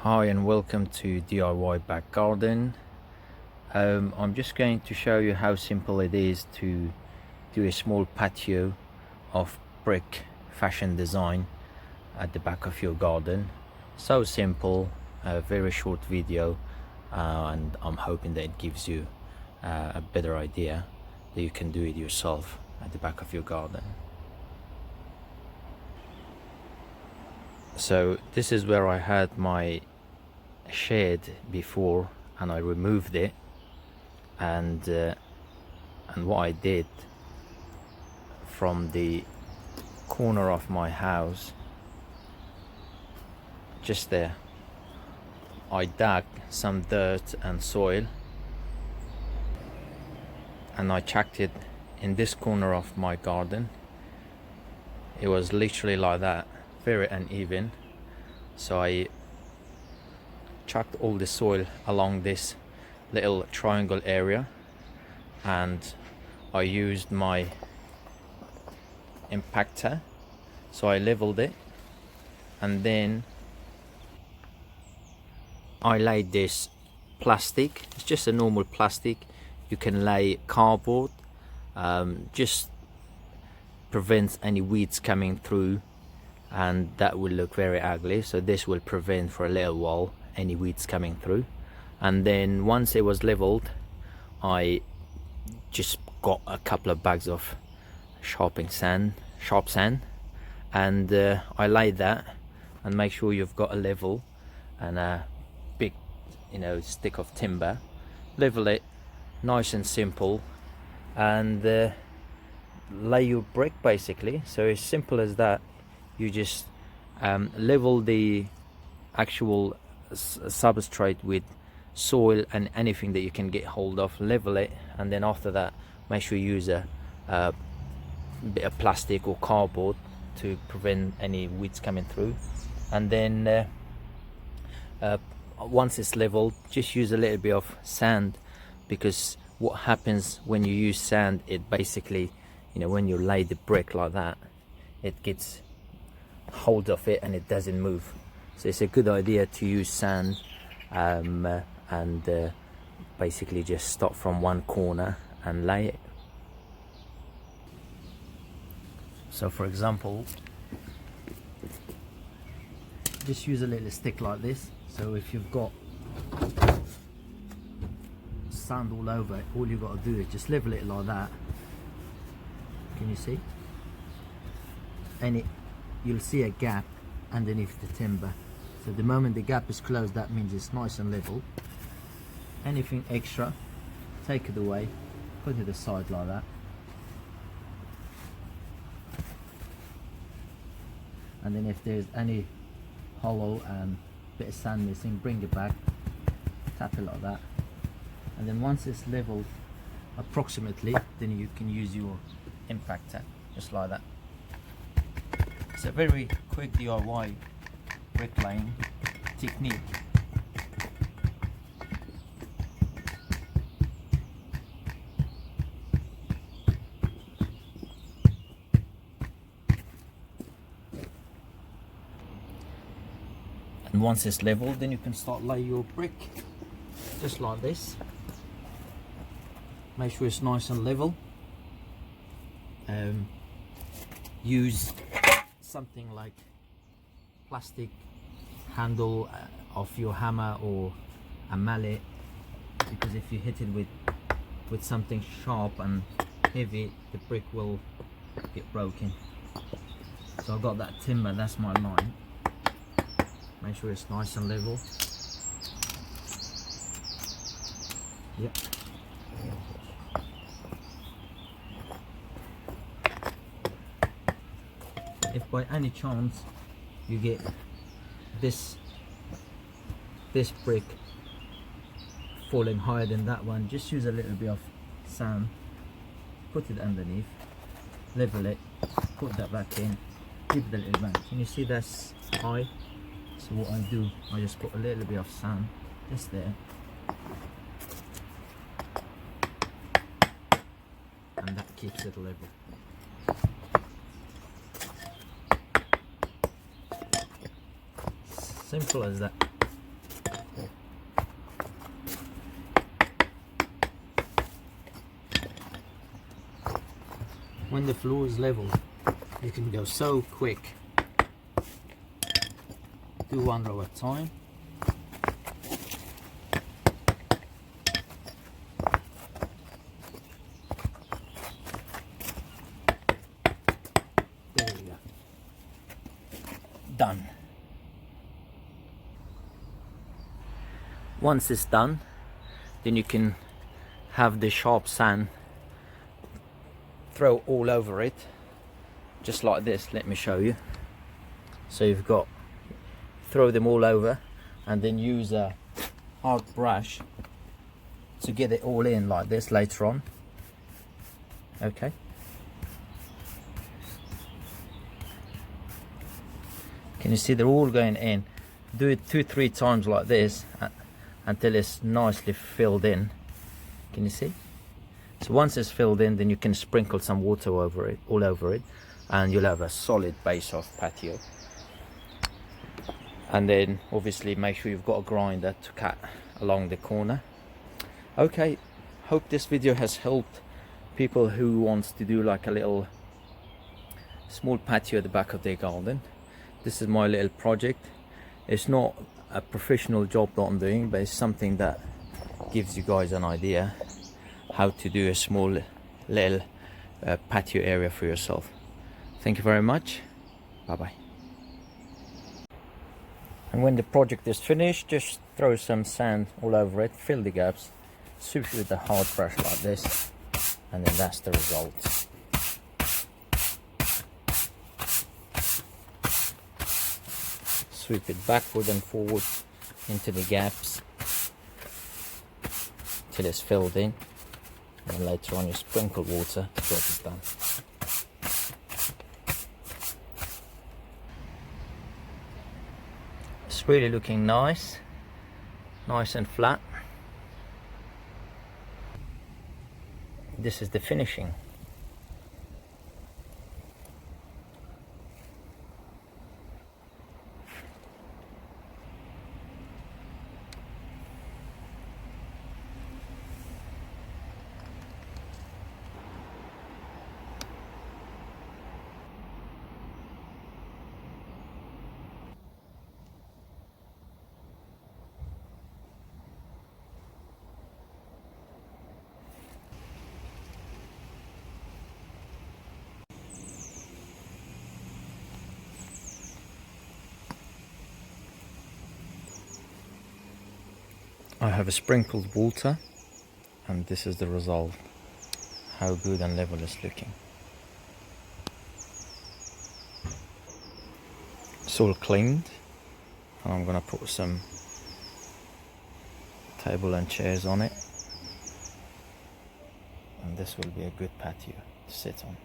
Hi and welcome to DIY Back Garden. I'm just going to show you how simple it is to do a small patio of brick fashion design at the back of your garden. So simple, a very short video, and I'm hoping that it gives you a better idea that you can do it yourself at the back of your garden. So this is where I had my shed before, and I removed it, and what I did from the corner of my house, just there, I dug some dirt and soil and I chucked it in this corner of my garden. It was literally like that, very uneven, so I chucked all the soil along this little triangle area, and I used my impactor, so I leveled it, and then I laid this plastic. It's just a normal plastic. You can lay cardboard, just prevents any weeds coming through, and that will look very ugly, so this will prevent for a little while any weeds coming through. And then once it was leveled, I just got a couple of bags of sharp sand, and I laid that, and make sure you've got a level and a big stick of timber. Level it nice and simple, and lay your brick basically. So as simple as that. You just level the actual substrate with soil and anything that you can get hold of, level it, and then after that make sure you use a bit of plastic or cardboard to prevent any weeds coming through. And then once it's leveled, just use a little bit of sand, because what happens when you use sand, it basically, when you lay the brick like that, it gets hold of it and it doesn't move. So it's a good idea to use sand, and basically just start from one corner and lay it. So for example, just use a little stick like this. So if you've got sand all over it, all you've got to do is just level it like that. Can you see? And you'll see a gap underneath the timber. So the moment the gap is closed, that means it's nice and level. Anything extra, take it away, put it aside like that. And then if there's any hollow and bit of sand missing, bring it back, tap it like that. And then once it's leveled approximately, then you can use your impactor, just like that. It's a very quick DIY bricklaying technique. And once it's leveled, then you can start lay your brick, just like this. Make sure it's nice and level. Use something like plastic handle of your hammer or a mallet, because if you hit it with something sharp and heavy, the brick will get broken. So I've got that timber, that's my line. Make sure it's nice and level. Yep. If by any chance you get this brick falling higher than that one, just use a little bit of sand, put it underneath, level it, put that back in, give it a little bang. Can you see that's high? So what I do, I just put a little bit of sand just there, and that keeps it level. Simple as that. when the floor is level, you can go so quick. Do one row at a time. There you go. Done. Once it's done, then you can have the sharp sand throw all over it, just like this. Let me show you. So you've got, throw them all over, and then use a hard brush to get it all in like this later on. Okay. Can you see they're all going in? Do it 2-3 times like this until it's nicely filled in. Can you see? So once it's filled in, then you can sprinkle some water over it, all over it, and you'll have a solid base of patio. And then obviously make sure you've got a grinder to cut along the corner. Okay, hope this video has helped people who wants to do like a little small patio at the back of their garden. This is my little project. It's not a professional job that I'm doing, but it's something that gives you guys an idea how to do a small little patio area for yourself. Thank you very much. Bye bye. And when the project is finished, just throw some sand all over it, fill the gaps, sweep with a hard brush like this, and then that's the result. Sweep it backward and forward into the gaps till it's filled in, and later on you sprinkle water to drop it down. It's really looking nice and flat. This is the finishing. I have sprinkled water, and this is the result. How good and level it's looking. It's all cleaned, and I'm gonna put some table and chairs on it, and this will be a good patio to sit on.